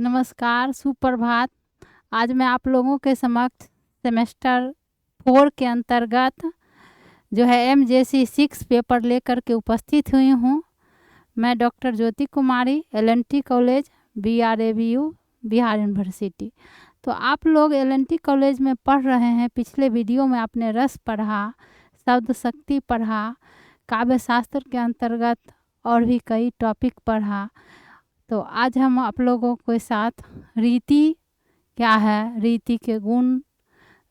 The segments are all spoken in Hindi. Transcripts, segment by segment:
नमस्कार, सुप्रभात। आज मैं आप लोगों के समक्ष सेमेस्टर 4 के अंतर्गत जो है MJC 6 पेपर लेकर के उपस्थित हुई हूँ। मैं डॉक्टर ज्योति कुमारी, LNT college, BRABU, Bihar university. तो आप लोग LNT कॉलेज में पढ़ रहे हैं। पिछले वीडियो में आपने रस पढ़ा, शब्द शक्ति पढ़ा, काव्य शास्त्र के अंतर्गत और भी कई टॉपिक पढ़ा। तो आज हम आप लोगों के साथ रीति क्या है, रीति के गुण,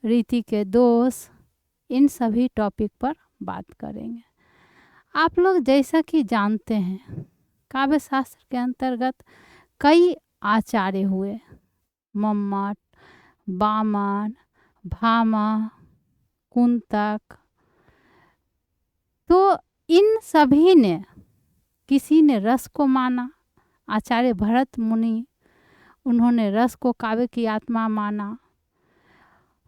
रीति के दोष, इन सभी टॉपिक पर बात करेंगे। आप लोग जैसा कि जानते हैं, काव्य शास्त्र के अंतर्गत कई आचार्य हुए, मम्मट, वामन, भामा, कुंतक। तो इन सभी ने, किसी ने रस को माना, आचार्य भरत मुनि, उन्होंने रस को काव्य की आत्मा माना।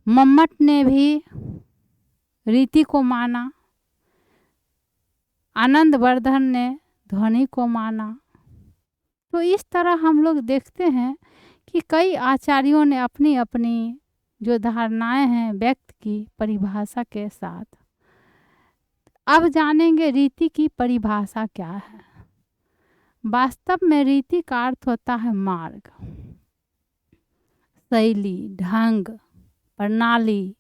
मम्मट ने भी रीति को माना। आनंदवर्धन ने ध्वनि को माना। तो इस तरह हम लोग देखते हैं कि कई आचार्यों ने अपनी अपनी जो धारणाएं हैं व्यक्त की परिभाषा के साथ। अब जानेंगे रीति की परिभाषा क्या है। वास्तव में रीति का अर्थ होता है मार्ग, शैली, ढंग, प्रणाली,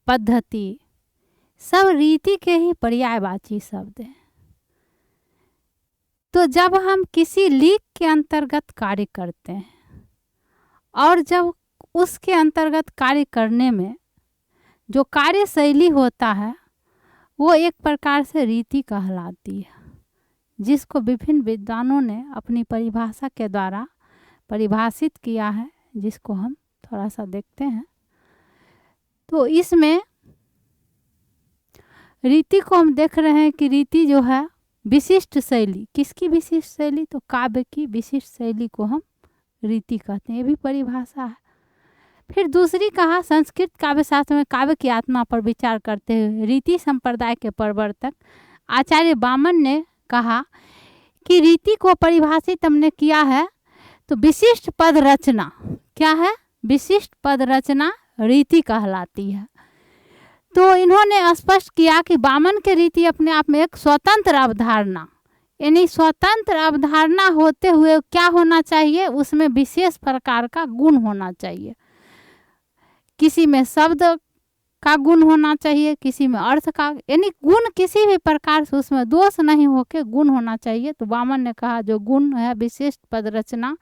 पद्धति। सब रीति के ही पर्यायवाची शब्द हैं। तो जब हम किसी लीक के अंतर्गत कार्य करते हैं और जब उसके अंतर्गत कार्य करने में जो कार्य शैली होता है वो एक प्रकार से रीति कहलाती है, जिसको विभिन्न विद्वानों ने अपनी परिभाषा के द्वारा परिभाषित किया है, जिसको हम थोड़ा सा देखते हैं। तो इसमें रीति को हम देख रहे हैं कि रीति जो है विशिष्ट शैली। किसकी विशिष्ट शैली? तो काव्य की विशिष्ट शैली को हम रीति कहते हैं। ये भी परिभाषा है। फिर दूसरी कहा, संस्कृत काव्य शास्त्र में काव्य की आत्मा पर विचार करते हुए रीति संप्रदाय के प्रवर्तक आचार्य वामन ने कहा कि रीति को परिभाषित हमने किया है तो विशिष्ट पद रचना। क्या है? विशिष्ट पद रचना रीति कहलाती है। तो इन्होंने स्पष्ट किया कि वामन के रीति अपने आप में एक स्वतंत्र अवधारणा, यानी स्वतंत्र अवधारणा होते हुए क्या होना चाहिए, उसमें विशेष प्रकार का गुण होना चाहिए। किसी में शब्द का गुण होना चाहिए, किसी में अर्थ का, यानी गुण किसी भी प्रकार से उसमें दोष नहीं होके गुण होना चाहिए। तो वामन ने कहा जो गुण है, विशिष्ट पद रचना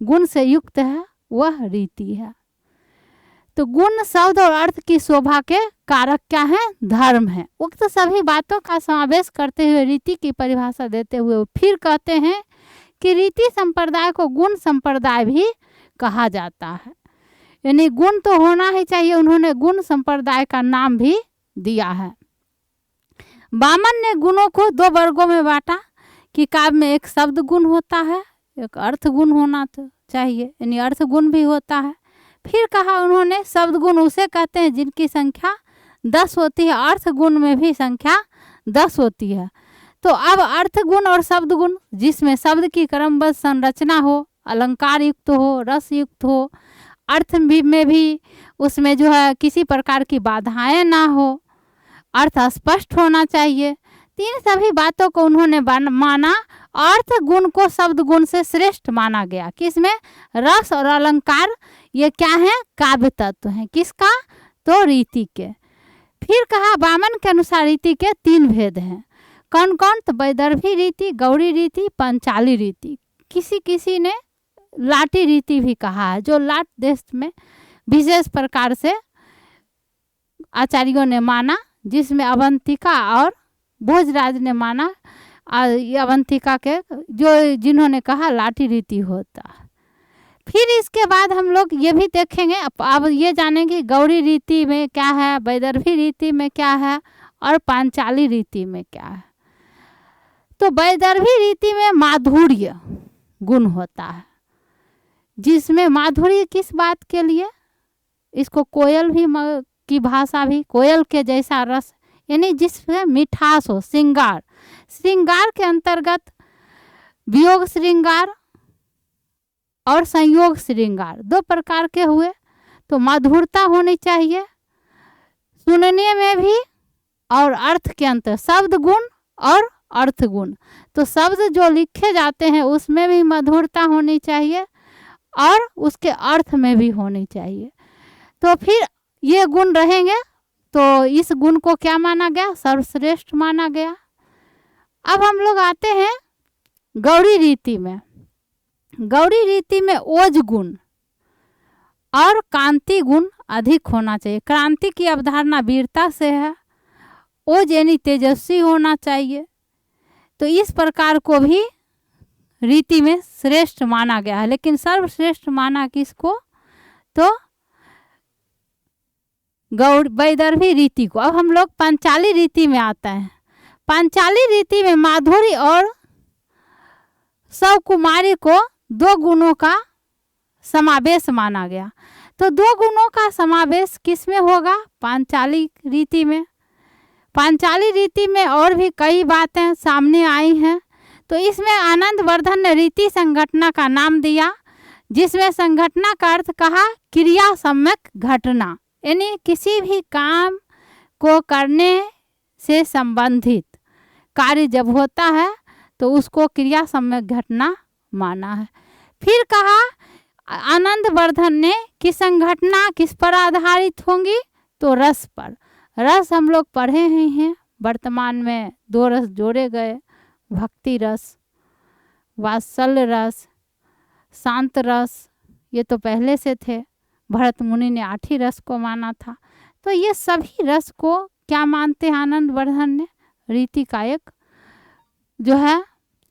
गुण से युक्त है, वह रीति है। तो गुण, शब्द और अर्थ की शोभा के कारक क्या है? धर्म है। उक्त सभी बातों का समावेश करते हुए रीति की परिभाषा देते हुए फिर कहते हैं कि रीति संप्रदाय को गुण संप्रदाय भी कहा जाता है, यानी गुण तो होना ही चाहिए। उन्होंने गुण संप्रदाय का नाम भी दिया है। वामन ने गुणों को दो वर्गों में बांटा कि काव्य में एक शब्द गुण होता है, एक अर्थ गुण होना तो चाहिए, यानी अर्थ गुण भी होता है। फिर कहा उन्होंने शब्द गुण उसे कहते हैं जिनकी संख्या 10 होती है, अर्थ गुण में भी संख्या 10 होती है। तो अब अर्थ गुण और शब्द गुण, जिसमें शब्द की क्रमबद्ध संरचना हो, अलंकार युक्त हो, रस युक्त हो, अर्थ में भी उसमें जो है किसी प्रकार की बाधाएं ना हो, अर्थ स्पष्ट होना चाहिए। तीन सभी बातों को उन्होंने माना। अर्थ गुण को शब्द गुण से श्रेष्ठ माना गया। किसमें? रस और अलंकार, ये क्या है? काव्य तत्व हैं। किसका? तो रीति के। फिर कहा वामन के अनुसार रीति के 3 भेद हैं। कौन कौन? तो वैदर्भी रीति, गौड़ी रीति, पंचाली रीति। किसी ने लाटी रीति भी कहा है, जो लाट देश में विशेष प्रकार से आचार्यों ने माना, जिसमें अवंतिका और भोजराज ने माना। अवंतिका के जिन्होंने कहा लाठी रीति होता है। फिर इसके बाद हम लोग ये भी देखेंगे, अब ये जानेंगे गौड़ी रीति में क्या है, वैदर्भी रीति में क्या है और पांचाली रीति में क्या है। तो वैदर्भी रीति में माधुर्य गुण होता है, जिसमें माधुर्य किस बात के लिए? इसको कोयल भी की भाषा भी, कोयल के जैसा रस, यानी जिसमें मिठास हो, श्रृंगार। श्रृंगार के अंतर्गत वियोग श्रृंगार और संयोग श्रृंगार 2 प्रकार के हुए। तो मधुरता होनी चाहिए सुनने में भी और अर्थ के अंतर, शब्द गुण और अर्थ गुण। तो शब्द जो लिखे जाते हैं उसमें भी मधुरता होनी चाहिए और उसके अर्थ में भी होनी चाहिए। तो फिर ये गुण रहेंगे तो इस गुण को क्या माना गया? सर्वश्रेष्ठ माना गया। अब हम लोग आते हैं गौड़ी रीति में। गौड़ी रीति में ओज गुण और कांति गुण अधिक होना चाहिए। क्रांति की अवधारणा वीरता से है, ओज यानी तेजस्वी होना चाहिए। तो इस प्रकार को भी रीति में श्रेष्ठ माना गया है। लेकिन सर्वश्रेष्ठ माना किसको? तो वैदर्भी रीति को। अब हम लोग पांचाली रीति में आते हैं। पांचाली रीति में माधुरी और सकुमारी को 2 गुणों का समावेश माना गया। तो 2 गुणों का समावेश किस में होगा? पांचाली रीति में। पांचाली रीति में और भी कई बातें सामने आई हैं। तो इसमें आनंद वर्धन ने रीति संघटना का नाम दिया, जिसमें संघटना का अर्थ कहा क्रिया सम्यक घटना, यानी किसी भी काम को करने से संबंधित कार्य जब होता है तो उसको क्रिया सम्यक घटना माना है। फिर कहा आनंद वर्धन ने कि संघटना किस पर आधारित होंगी? तो रस पर। रस हम लोग पढ़े ही हैं, वर्तमान में 2 रस जोड़े गए, भक्ति रस, वात्सल्य रस, शांत रस, ये तो पहले से थे। भरत मुनि ने 8 ही रस को माना था। तो ये सभी रस को क्या मानते हैं आनंद वर्धन ने? रीति का एक जो है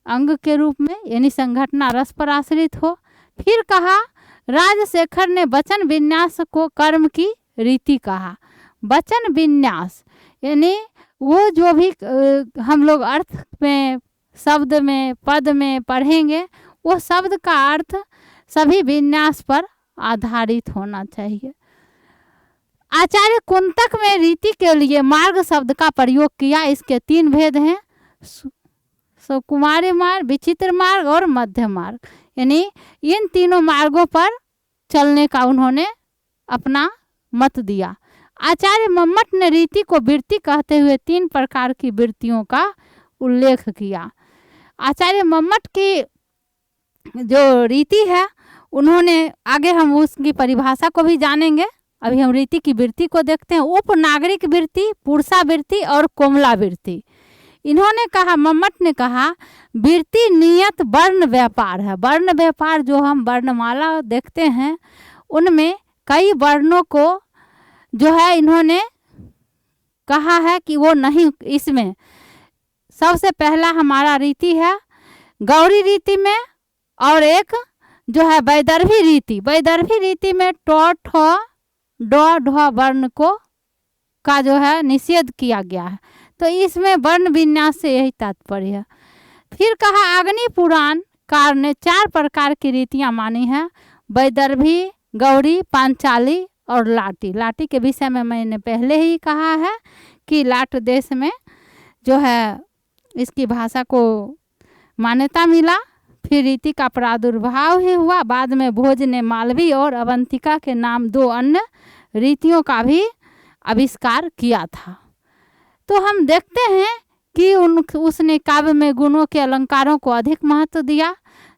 अंग के रूप में, यानी संघटना रस पर आश्रित हो। फिर कहा राजशेखर ने वचन विन्यास को कर्म की रीति कहा। वचन विन्यास यानी वो जो भी हम लोग अर्थ में, शब्द में, पद में पढ़ेंगे, वो शब्द का अर्थ सभी विन्यास पर आधारित होना चाहिए। आचार्य कुंतक में रीति के लिए मार्ग शब्द का प्रयोग किया। इसके 3 भेद हैं, कुमारी मार्ग, विचित्र मार्ग और मध्य मार्ग। यानी इन तीनों मार्गों पर चलने का उन्होंने अपना मत दिया। आचार्य मम्मट ने रीति को वृत्ति कहते हुए 3 प्रकार की वृत्तियों का उल्लेख किया। आचार्य मम्मट की जो रीति है उन्होंने, आगे हम उसकी परिभाषा को भी जानेंगे, अभी हम रीति की वृत्ति को देखते हैं। उपनागरिक वृत्ति, पुरुषा वृत्ति और कोमला वृत्ति। इन्होंने कहा, मम्मट ने कहा, वृत्ति नियत वर्ण व्यापार है। वर्ण व्यापार जो हम वर्णमाला देखते हैं उनमें कई वर्णों को जो है इन्होंने कहा है कि वो नहीं, इसमें सबसे पहला हमारा रीति है गौरी रीति में, और एक जो है वैदर्भी रीति। वैदर्भी रीति में ट, ठ, ड, ढ वर्ण को का जो है निषेध किया गया है। तो इसमें वर्ण विन्यास से यही तात्पर्य है। फिर कहा अग्नि पुराण कार ने 4 प्रकार की रीतियां मानी हैं, वैदर्भी, गौड़ी, पांचाली और लाटी। लाटी के विषय में मैंने पहले ही कहा है कि लाट देश में जो है इसकी भाषा को मान्यता मिला। फिर रीति का प्रादुर्भाव ही हुआ। बाद में भोज ने मालवी और अवंतिका के नाम 2 अन्य रीतियों का भी आविष्कार किया था। तो हम देखते हैं कि उसने काव्य में गुणों के अलंकारों को अधिक महत्व दिया।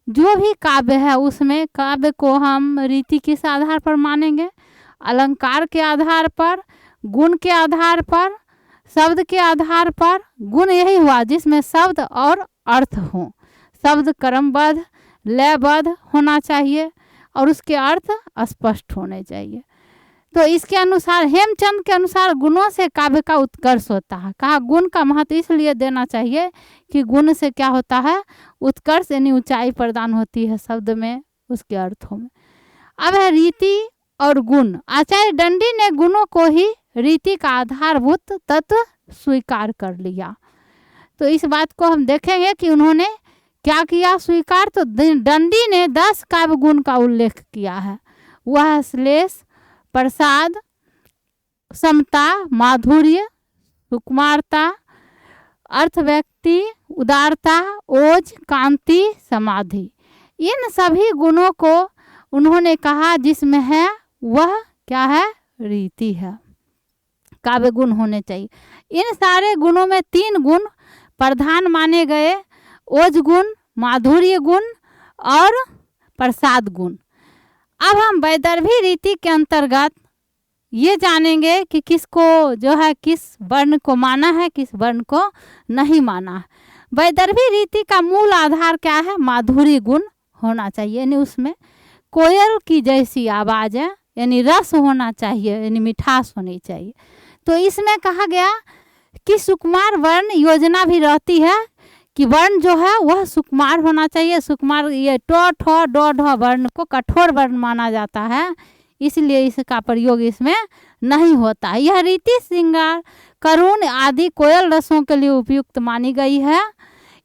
जो भी काव्य है उसमें काव्य को हम रीति किस आधार पर मानेंगे? अलंकार के आधार पर, गुण के आधार पर, शब्द के आधार पर। गुण यही हुआ जिसमें शब्द और अर्थ हो। शब्द क्रमबद्ध, लयबद्ध होना चाहिए और उसके अर्थ स्पष्ट होने चाहिए। तो इसके अनुसार, हेमचंद के अनुसार, गुणों से काव्य का उत्कर्ष होता है। कहा गुण का महत्व इसलिए देना चाहिए कि गुण से क्या होता है? उत्कर्ष यानी ऊंचाई प्रदान होती है शब्द में, उसके अर्थों में। अब है रीति और गुण। आचार्य दंडी ने गुणों को ही रीति का आधारभूत तत्व स्वीकार कर लिया। तो इस बात को हम देखेंगे कि उन्होंने क्या किया स्वीकार। तो दंडी ने 10 काव्य गुण का उल्लेख किया है। वह श्लेष, प्रसाद, समता, माधुर्य, सुकुमारता, अर्थ व्यक्ति, उदारता, ओज, कांति, समाधि। इन सभी गुणों को उन्होंने कहा जिसमें है वह क्या है, रीति है। काव्य गुण होने चाहिए। इन सारे गुणों में 3 गुण प्रधान माने गए, ओज गुण, माधुर्य गुण और प्रसाद गुण। अब हम वैदर्भी रीति के अंतर्गत ये जानेंगे कि किसको जो है किस वर्ण को माना है, किस वर्ण को नहीं माना है। वैदर्भी रीति का मूल आधार क्या है, माधुर्य गुण होना चाहिए, यानी उसमें कोयल की जैसी आवाज़ है, यानी रस होना चाहिए, यानी मिठास होनी चाहिए। तो इसमें कहा गया कि सुकुमार वर्ण योजना भी रहती है कि वर्ण जो है वह सुकुमार होना चाहिए। सुकुमार ये ट ठ ड ढ वर्ण को कठोर वर्ण माना जाता है, इसलिए इसका प्रयोग इसमें नहीं होता है। यह रीति श्रृंगार, करुण आदि कोयल रसों के लिए उपयुक्त मानी गई है।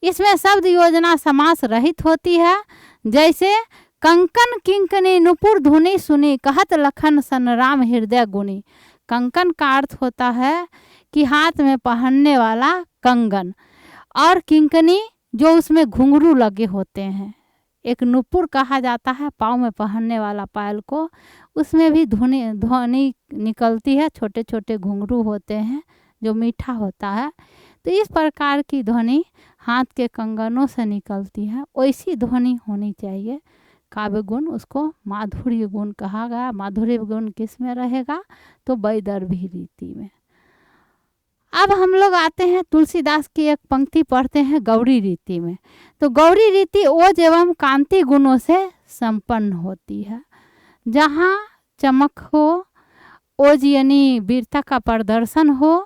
इसमें शब्द योजना समास रहित होती है, जैसे कंकन किंकनी नुपुर धुनी सुनी कहत लखन सन राम हृदय गुनी। कंकन का अर्थ होता है कि हाथ में पहनने वाला कंगन, और किंकनी जो उसमें घुंघरू लगे होते हैं। एक नुपुर कहा जाता है पाँव में पहनने वाला पायल को, उसमें भी ध्वनि निकलती है, छोटे छोटे घुंघरू होते हैं जो मीठा होता है। तो इस प्रकार की ध्वनि हाथ के कंगनों से निकलती है, वैसी ध्वनि होनी चाहिए। काव्य गुण उसको माधुर्य गुण कहा गया। माधुर्य गुण किस में रहेगा, तो वैदर्भी रीति में। अब हम लोग आते हैं तुलसीदास की एक पंक्ति पढ़ते हैं गौरी रीति में। तो गौरी रीति ओज एवं कांति गुणों से संपन्न होती है, जहाँ चमक हो, ओज यानी वीरता का प्रदर्शन हो।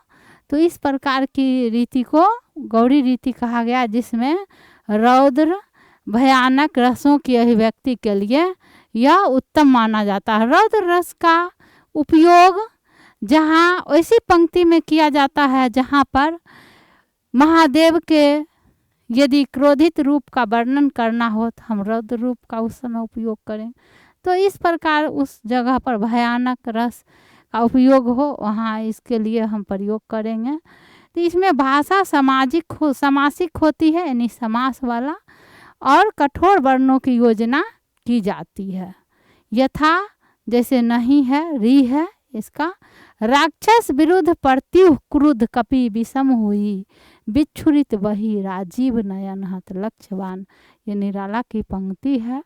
तो इस प्रकार की रीति को गौरी रीति कहा गया, जिसमें रौद्र भयानक रसों की अभिव्यक्ति के लिए यह उत्तम माना जाता है। रौद्र रस का उपयोग जहाँ ऐसी पंक्ति में किया जाता है जहाँ पर महादेव के यदि क्रोधित रूप का वर्णन करना हो तो हम रौद्र रूप का उस समय उपयोग करें। तो इस प्रकार उस जगह पर भयानक रस का उपयोग हो, वहाँ इसके लिए हम प्रयोग करेंगे। तो इसमें भाषा समासिक होती है, यानी समास वाला, और कठोर वर्णों की योजना की जाती है। यथा जैसे नहीं है, री है इसका। राक्षस विरुद्ध प्रत्युह क्रुद्ध कपि विषम हुई, बिच्छुरित वही राजीव नयन हत लक्ष्यवान। ये निराला की पंक्ति है।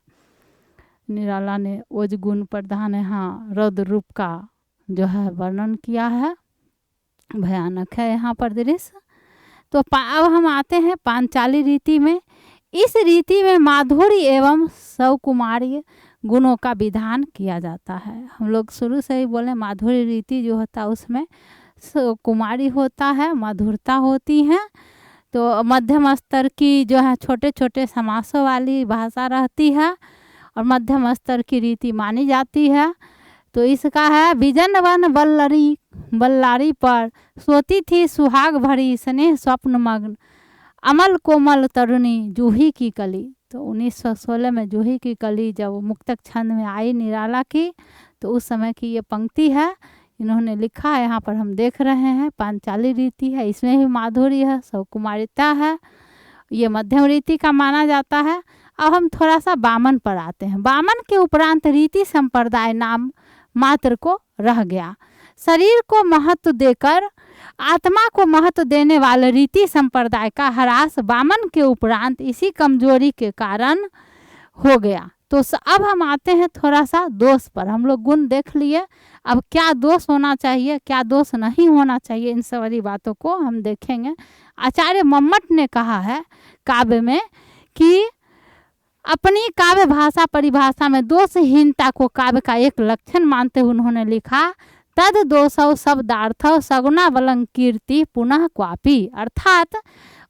निराला ने ओज गुण प्रधान यहाँ रौद्र रूप का जो है वर्णन किया है, भयानक है यहाँ पर दृश्य। तो अब हम आते हैं पांचाली रीति में। इस रीति में माधुर्य एवं सौकुमार्य गुणों का विधान किया जाता है। हम लोग शुरू से ही बोले माधुर्य रीति जो होता है उसमें कुमारी होता है, मधुरता होती है। तो मध्यम स्तर की जो है छोटे छोटे समासों वाली भाषा रहती है और मध्यम स्तर की रीति मानी जाती है। तो इसका है विजन वन बल्लारी पर सोती थी सुहाग भरी स्नेह स्वप्न मग्न, अमल कोमल तरुणी जूही की कली। तो 1916 में जूही की कली जब मुक्तक छंद में आई निराला की, तो उस समय की ये पंक्ति है, इन्होंने लिखा है। यहाँ पर हम देख रहे हैं पांचाली रीति है, इसमें भी माधुर्य है, सौकुमारिता है, ये मध्यम रीति का माना जाता है। अब हम थोड़ा सा वामन पर आते हैं। वामन के उपरांत रीति संप्रदाय नाम मात्र को रह गया। शरीर को महत्व देकर आत्मा को महत्व देने वाले रीति संप्रदाय का ह्रास वामन के उपरांत इसी कमजोरी के कारण हो गया। तो अब हम आते हैं थोड़ा सा दोष पर। हम लोग गुण देख लिए, अब क्या दोष होना चाहिए, क्या दोष नहीं होना चाहिए, इन सारी बातों को हम देखेंगे। आचार्य मम्मट ने कहा है काव्य में कि अपनी काव्य भाषा परिभाषा में दोषहीनता को काव्य का एक लक्षण मानते हुए उन्होंने लिखा, तद दोषौ शब्दार्थ सगुना बलं कीर्ति पुनः क्वापी। अर्थात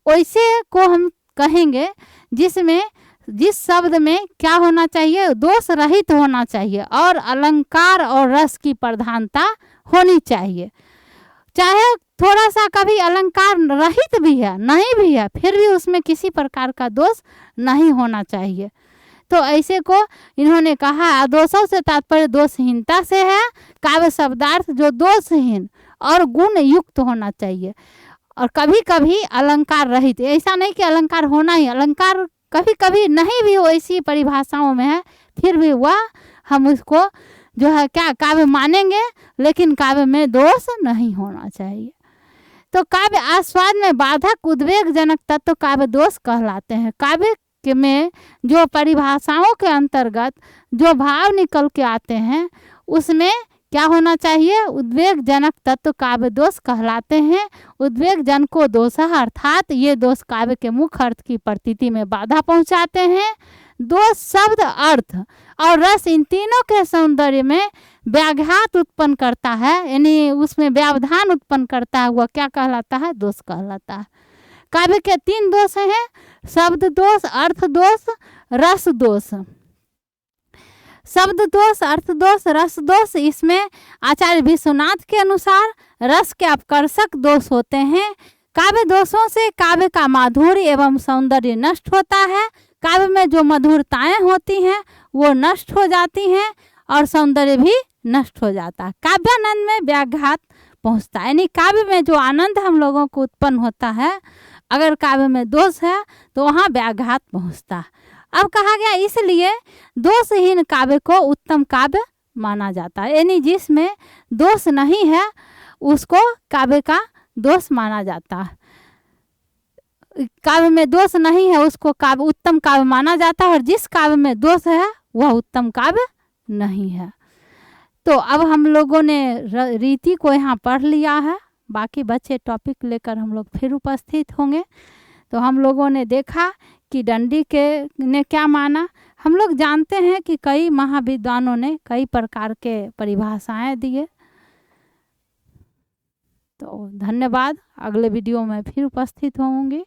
वैसे को हम कहेंगे जिसमें जिस शब्द में क्या होना चाहिए, दोष रहित होना चाहिए और अलंकार और रस की प्रधानता होनी चाहिए। चाहे थोड़ा सा कभी अलंकार रहित भी है, नहीं भी है, फिर भी उसमें किसी प्रकार का दोष नहीं होना चाहिए। तो ऐसे को इन्होंने कहा, दोषों से तात्पर्य दोषहीनता से है। काव्य शब्दार्थ जो दोषहीन और गुण युक्त होना चाहिए, और कभी कभी अलंकार रहित। ऐसा नहीं कि अलंकार होना ही, अलंकार कभी कभी नहीं भी वैसी परिभाषाओं में है, फिर भी वह हम उसको जो है क्या काव्य मानेंगे, लेकिन काव्य में दोष नहीं होना चाहिए। तो काव्य आस्वाद में बाधक उद्वेगजनक तत्व काव्य दोष कहलाते हैं। काव्य में जो परिभाषाओं के अंतर्गत जो भाव निकल के आते हैं उसमें क्या होना चाहिए, उद्वेगजनक तत्व काव्य दोष कहलाते हैं। उद्वेगजनको दोष अर्थात ये दोष काव्य के मुख्य अर्थ की प्रतीति में बाधा पहुंचाते हैं। दोष शब्द, अर्थ और रस इन तीनों के सौंदर्य में व्याघात उत्पन्न करता है, यानी उसमें व्यवधान उत्पन्न करता है, वह क्या कहलाता है, दोष कहलाता है। काव्य के 3 दोष हैं, शब्द दोष, अर्थ दोष, रस दोष। शब्द दोष, अर्थ दोष, रस दोष, इसमें आचार्य विश्वनाथ के अनुसार रस के अपकर्षक दोष होते हैं। काव्य दोषों से काव्य का माधुर्य एवं सौंदर्य नष्ट होता है। काव्य में जो मधुरताएं होती हैं वो नष्ट हो जाती हैं और सौंदर्य भी नष्ट हो जाता है। काव्यानंद में व्याघात पहुंचता है, यानी काव्य में जो आनंद हम लोगों को उत्पन्न होता है, अगर काव्य में दोष है तो वहाँ व्याघात पहुंचता है। अब कहा गया इसलिए दोषहीन काव्य को उत्तम काव्य माना जाता है, यानी जिसमें दोष नहीं है उसको काव्य का दोष माना जाता है। काव्य में दोष नहीं है उसको काव्य उत्तम काव्य माना जाता है, और जिस काव्य में दोष है वह उत्तम काव्य नहीं है। तो अब हम लोगों ने रीति को यहाँ पढ़ लिया है, बाकी बच्चे टॉपिक लेकर हम लोग फिर उपस्थित होंगे। तो हम लोगों ने देखा कि दंडी के ने क्या माना। हम लोग जानते हैं कि कई महाविद्वानों ने कई प्रकार के परिभाषाएं दिए। तो धन्यवाद, अगले वीडियो में फिर उपस्थित होंगे।